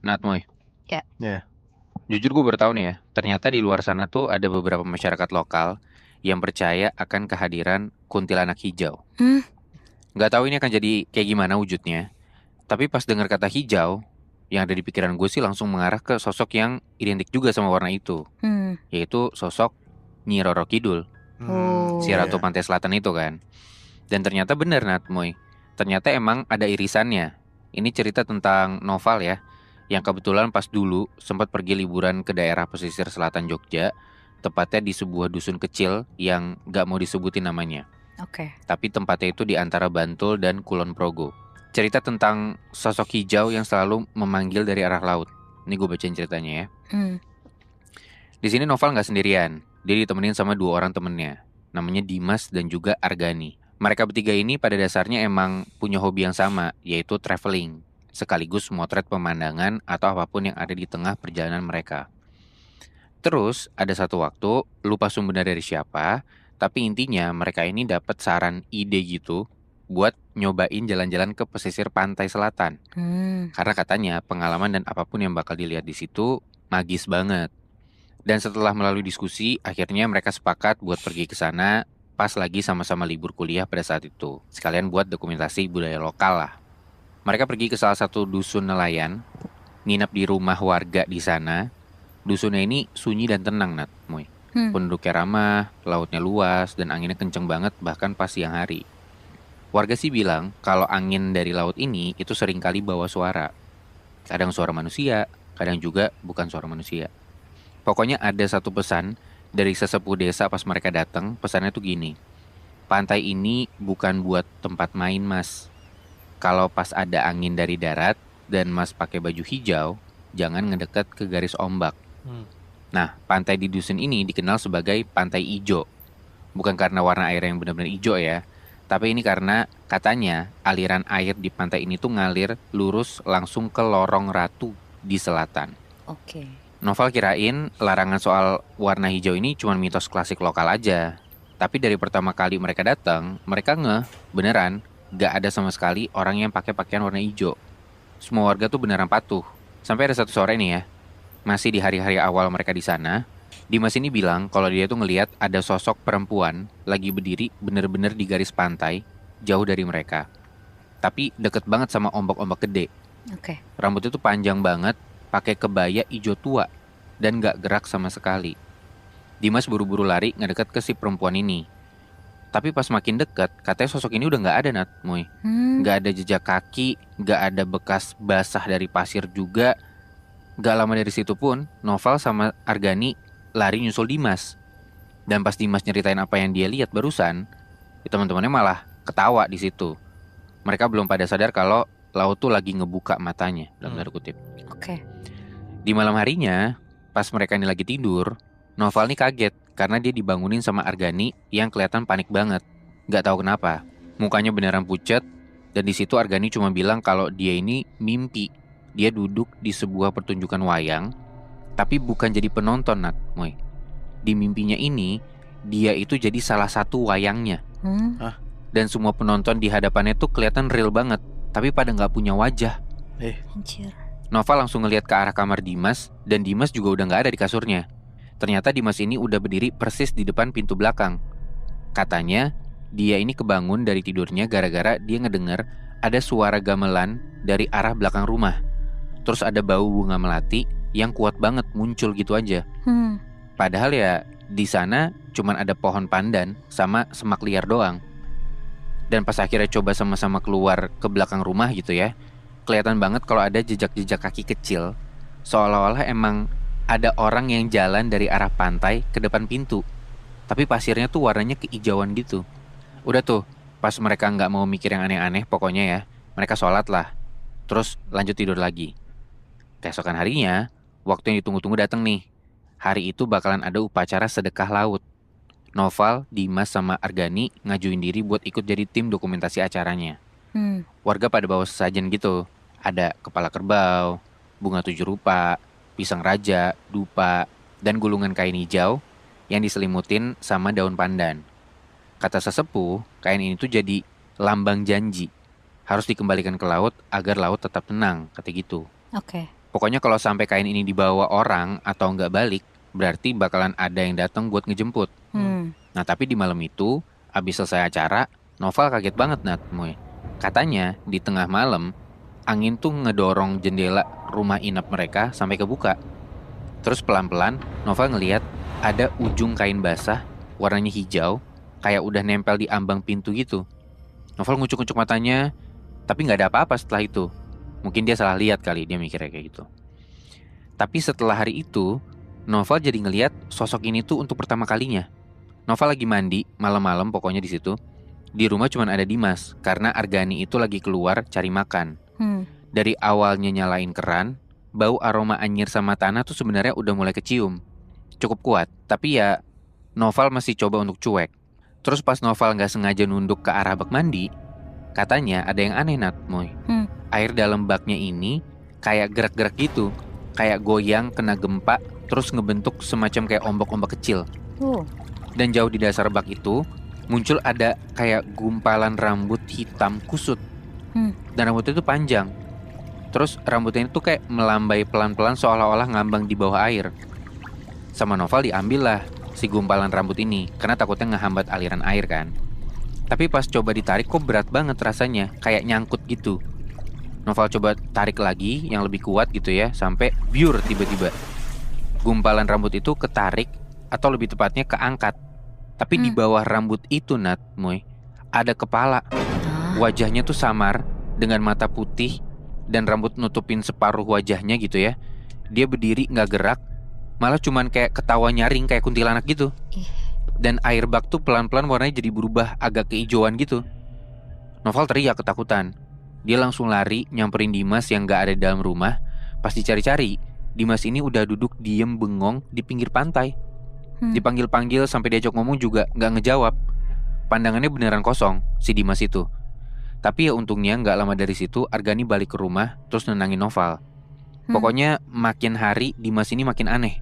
Natmoy, Ya. Ya. jujur gue baru tahu nih ya, ternyata di luar sana tuh ada beberapa masyarakat lokal yang percaya akan kehadiran kuntilanak hijau. Hmm. Nggak tahu ini akan jadi kayak gimana wujudnya, tapi pas dengar kata hijau, yang ada di pikiran gue sih langsung mengarah ke sosok yang identik juga sama warna itu, Hmm. yaitu sosok Nyi Roro Kidul, si Oh. Ratu Iya. Pantai Selatan itu kan. Dan ternyata bener Natmoy, ternyata emang ada irisannya. Ini cerita tentang novel ya, yang kebetulan pas dulu sempat pergi liburan ke daerah pesisir selatan Jogja, tepatnya di sebuah dusun kecil yang gak mau disebutin namanya. Oke. Tapi tempatnya itu di antara Bantul dan Kulon Progo. Cerita tentang sosok hijau yang selalu memanggil dari arah laut. Ini gue bacain ceritanya ya. Hmm. Di sini novel nggak sendirian. Dia ditemenin sama dua orang temennya. Namanya Dimas dan juga Argani. Mereka bertiga ini pada dasarnya emang punya hobi yang sama, yaitu traveling. Sekaligus motret pemandangan atau apapun yang ada di tengah perjalanan mereka. Terus ada satu waktu, lupa sumbernya dari siapa, tapi intinya mereka ini dapat saran ide gitu buat nyobain jalan-jalan ke pesisir pantai selatan. Hmm. Karena katanya pengalaman dan apapun yang bakal dilihat di situ magis banget. Dan setelah melalui diskusi, akhirnya mereka sepakat buat pergi ke sana pas lagi sama-sama libur kuliah pada saat itu. Sekalian buat dokumentasi budaya lokal lah. Mereka pergi ke salah satu dusun nelayan, nginap di rumah warga di sana. Dusunnya ini sunyi dan tenang, Nat, Moy. Hmm. Penduduknya ramah, lautnya luas, dan anginnya kenceng banget bahkan pas siang hari. Warga sih bilang kalau angin dari laut ini itu seringkali bawa suara. Kadang suara manusia, kadang juga bukan suara manusia. Pokoknya ada satu pesan dari sesepuh desa pas mereka datang. Pesannya tuh gini: pantai ini bukan buat tempat main, Mas. Kalau pas ada angin dari darat dan Mas pakai baju hijau, jangan ngedeket ke garis ombak. Hmm. Nah, pantai di dusun ini dikenal sebagai pantai ijo. Bukan karena warna air yang benar-benar ijo ya, tapi ini karena katanya aliran air di pantai ini tuh ngalir lurus langsung ke Lorong Ratu di selatan. Oke. Novel kirain larangan soal warna hijau ini cuma mitos klasik lokal aja. Tapi dari pertama kali mereka datang, mereka beneran, gak ada sama sekali orang yang pakai pakaian warna hijau. Semua warga tuh beneran patuh. Sampai ada satu sore nih ya, masih di hari-hari awal mereka di sana, Dimas ini bilang kalau dia tuh ngelihat ada sosok perempuan lagi berdiri bener-bener di garis pantai, jauh dari mereka. Tapi deket banget sama ombak-ombak gede. Oke. Rambutnya tuh panjang banget, pakai kebaya ijo tua, dan gak gerak sama sekali. Dimas buru-buru lari ngedeket ke si perempuan ini. Tapi pas makin deket, katanya sosok ini udah gak ada, Nat, Moy. Hmm. Gak ada jejak kaki, gak ada bekas basah dari pasir juga. Gak lama dari situ pun, Noval sama Argani lari nyusul Dimas. Dan pas Dimas nyeritain apa yang dia lihat barusan, teman-temannya malah ketawa di situ. Mereka belum pada sadar kalau laut tuh lagi ngebuka matanya, dalam tanda kutip. Oke. Di malam harinya, pas mereka ini lagi tidur, Noval nih kaget karena dia dibangunin sama Argani yang kelihatan panik banget. Gak tahu kenapa. Mukanya beneran pucet, dan di situ Argani cuma bilang kalau dia ini mimpi. Dia duduk di sebuah pertunjukan wayang, tapi bukan jadi penonton, Nat, Moy. Di mimpinya ini, dia itu jadi salah satu wayangnya. Hmm. Dan semua penonton di hadapannya tuh kelihatan real banget, tapi pada nggak punya wajah. Anjir. Nova langsung ngeliat ke arah kamar Dimas, dan Dimas juga udah nggak ada di kasurnya. Ternyata Dimas ini udah berdiri persis di depan pintu belakang. Katanya, dia ini kebangun dari tidurnya gara-gara dia ngedenger ada suara gamelan dari arah belakang rumah. Terus ada bau bunga melati yang kuat banget muncul gitu aja. Hmm. Padahal ya di sana cuman ada pohon pandan sama semak liar doang. Dan pas akhirnya coba sama-sama keluar ke belakang rumah gitu ya, kelihatan banget kalau ada jejak-jejak kaki kecil. Seolah-olah emang ada orang yang jalan dari arah pantai ke depan pintu. Tapi pasirnya tuh warnanya keijauan gitu. Udah tuh, pas mereka nggak mau mikir yang aneh-aneh pokoknya ya, mereka sholat lah. Terus lanjut tidur lagi. Keesokan harinya, waktu yang ditunggu-tunggu datang nih. Hari itu bakalan ada upacara sedekah laut. Noval, Dimas, sama Argani ngajuin diri buat ikut jadi tim dokumentasi acaranya. Hmm. Warga pada bawa sesajen gitu. Ada kepala kerbau, bunga tujuh rupa, pisang raja, dupa, dan gulungan kain hijau yang diselimutin sama daun pandan. Kata sesepuh, kain ini tuh jadi lambang janji. Harus dikembalikan ke laut agar laut tetap tenang, kata gitu. Oke. Pokoknya kalau sampai kain ini dibawa orang atau nggak balik, berarti bakalan ada yang datang buat ngejemput. Hmm. Nah tapi di malam itu, abis selesai acara, Noval kaget banget Nat, Moy. Katanya di tengah malam, angin tuh ngedorong jendela rumah inap mereka sampai kebuka. Terus pelan-pelan, Noval ngeliat ada ujung kain basah, warnanya hijau, kayak udah nempel di ambang pintu gitu. Noval ngucuk-ngucuk matanya, tapi nggak ada apa-apa setelah itu. Mungkin dia salah lihat kali, dia mikirnya kayak gitu. Tapi setelah hari itu, Noval jadi ngeliat sosok ini tuh untuk pertama kalinya. Noval lagi mandi, malam-malam pokoknya di situ. Di rumah cuma ada Dimas, karena Argani itu lagi keluar cari makan. Dari awalnya nyalain keran, bau aroma anyir sama tanah tuh sebenarnya udah mulai kecium. Cukup kuat, tapi ya Noval masih coba untuk cuek. Terus pas Noval nggak sengaja nunduk ke arah bak mandi, katanya ada yang aneh Nat, Moy. Air dalam baknya ini kayak gerak-gerak gitu, kayak goyang kena gempa, terus ngebentuk semacam kayak ombak-ombak kecil. Dan jauh di dasar bak itu muncul ada kayak gumpalan rambut hitam kusut. Dan rambutnya itu panjang. Terus rambutnya itu kayak melambai pelan-pelan seolah-olah ngambang di bawah air. Sama Noval diambil lah si gumpalan rambut ini, karena takutnya ngehambat aliran air kan. Tapi pas coba ditarik kok berat banget rasanya, kayak nyangkut gitu. Noval coba tarik lagi yang lebih kuat gitu ya, sampai biur tiba-tiba. Gumpalan rambut itu ketarik, atau lebih tepatnya keangkat. Tapi di bawah rambut itu Nat, Moy, ada kepala. Wajahnya tuh samar, dengan mata putih, dan rambut nutupin separuh wajahnya gitu ya. Dia berdiri gak gerak, malah cuman kayak ketawa nyaring kayak kuntilanak gitu. Dan air bak tuh pelan-pelan warnanya jadi berubah agak kehijauan gitu. Noval teriak ketakutan. Dia langsung lari nyamperin Dimas yang gak ada di dalam rumah. Pas dicari-cari, Dimas ini udah duduk diem bengong di pinggir pantai. Dipanggil-panggil sampai diajak ngomong juga gak ngejawab. Pandangannya beneran kosong si Dimas itu. Tapi ya untungnya gak lama dari situ Argani balik ke rumah terus nenangin Noval. Pokoknya makin hari Dimas ini makin aneh.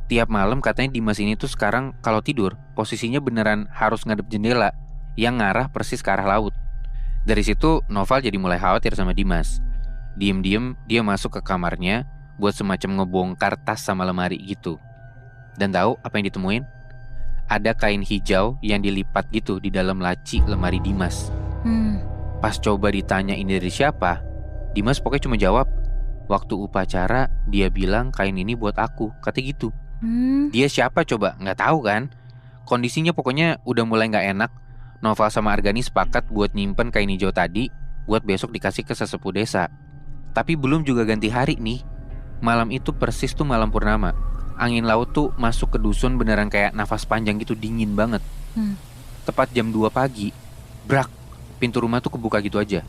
Tiap malam katanya Dimas ini tuh sekarang kalau tidur posisinya beneran harus ngadep jendela yang ngarah persis ke arah laut. Dari situ Noval jadi mulai khawatir sama Dimas. Diem-diem dia masuk ke kamarnya buat semacam ngebongkar tas sama lemari gitu. Dan tahu apa yang ditemuin? Ada kain hijau yang dilipat gitu di dalam laci lemari Dimas. Pas coba ditanya ini dari siapa, Dimas pokoknya cuma jawab, waktu upacara dia bilang kain ini buat aku, kata gitu. Dia siapa coba? Nggak tahu kan? Kondisinya pokoknya udah mulai nggak enak. Noval sama Argani sepakat buat nyimpen kain hijau tadi buat besok dikasih ke sesepuh desa. Tapi belum juga ganti hari nih. Malam itu persis tuh malam purnama. Angin laut tuh masuk ke dusun beneran kayak nafas panjang gitu, dingin banget. Tepat jam 2 pagi, brak, pintu rumah tuh kebuka gitu aja.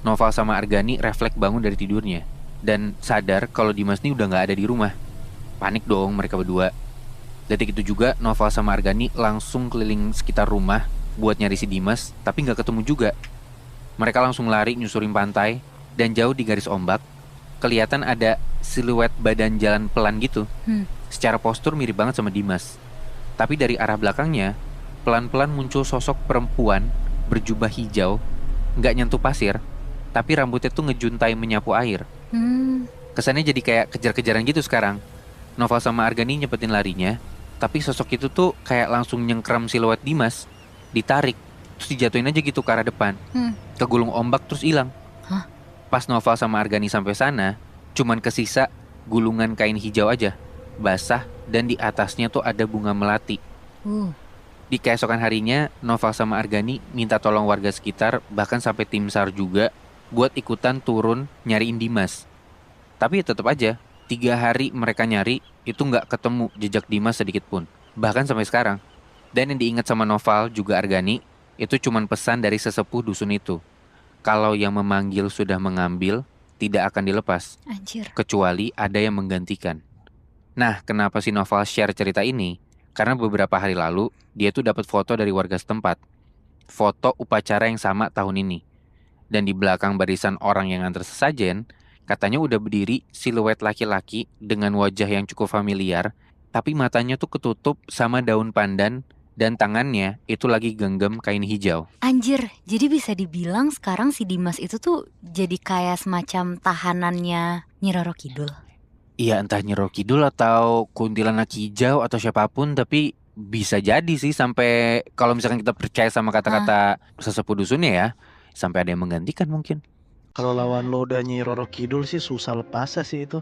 Noval sama Argani refleks bangun dari tidurnya dan sadar kalau Dimas nih udah gak ada di rumah. Panik dong mereka berdua. Detik itu juga Noval sama Argani langsung keliling sekitar rumah buat nyari si Dimas, tapi gak ketemu juga. Mereka langsung lari nyusurin pantai, dan jauh di garis ombak kelihatan ada siluet badan jalan pelan gitu. Secara postur mirip banget sama Dimas. Tapi dari arah belakangnya pelan-pelan muncul sosok perempuan berjubah hijau, gak nyentuh pasir, tapi rambutnya tuh ngejuntai menyapu air. Kesannya jadi kayak kejar-kejaran gitu sekarang. Noval sama Argani nyepetin larinya, tapi sosok itu tuh kayak langsung nyengkram siluet Dimas, ditarik, terus dijatuhin aja gitu ke arah depan, kegulung ombak terus hilang. Pas Noval sama Argani sampai sana, cuman kesisa gulungan kain hijau aja, basah, dan di atasnya tuh ada bunga melati. Di keesokan harinya, Noval sama Argani minta tolong warga sekitar, bahkan sampai tim SAR juga, buat ikutan turun nyariin Dimas. Tapi tetap aja, 3 hari mereka nyari, itu gak ketemu jejak Dimas sedikit pun. Bahkan sampai sekarang. Dan yang diingat sama Noval juga Argani, itu cuman pesan dari sesepuh dusun itu. Kalau yang memanggil sudah mengambil, tidak akan dilepas. Anjir. Kecuali ada yang menggantikan. Nah, kenapa si Noval share cerita ini? Karena beberapa hari lalu, dia tuh dapat foto dari warga setempat. Foto upacara yang sama tahun ini. Dan di belakang barisan orang yang antar sesajen, katanya udah berdiri siluet laki-laki dengan wajah yang cukup familiar, tapi matanya tuh ketutup sama daun pandan, dan tangannya itu lagi genggam kain hijau. Anjir, jadi bisa dibilang sekarang si Dimas itu tuh jadi kayak semacam tahanannya Nyi Roro Kidul. Iya, entah Nyi Roro Kidul atau kuntilanak hijau atau siapapun, tapi bisa jadi sih sampai kalau misalkan kita percaya sama Hah, kata-kata sesepuh dusunnya ya, sampai ada yang menggantikan mungkin. Kalau lawan lo udah Nyi Roro Kidul sih susah lepasnya sih itu.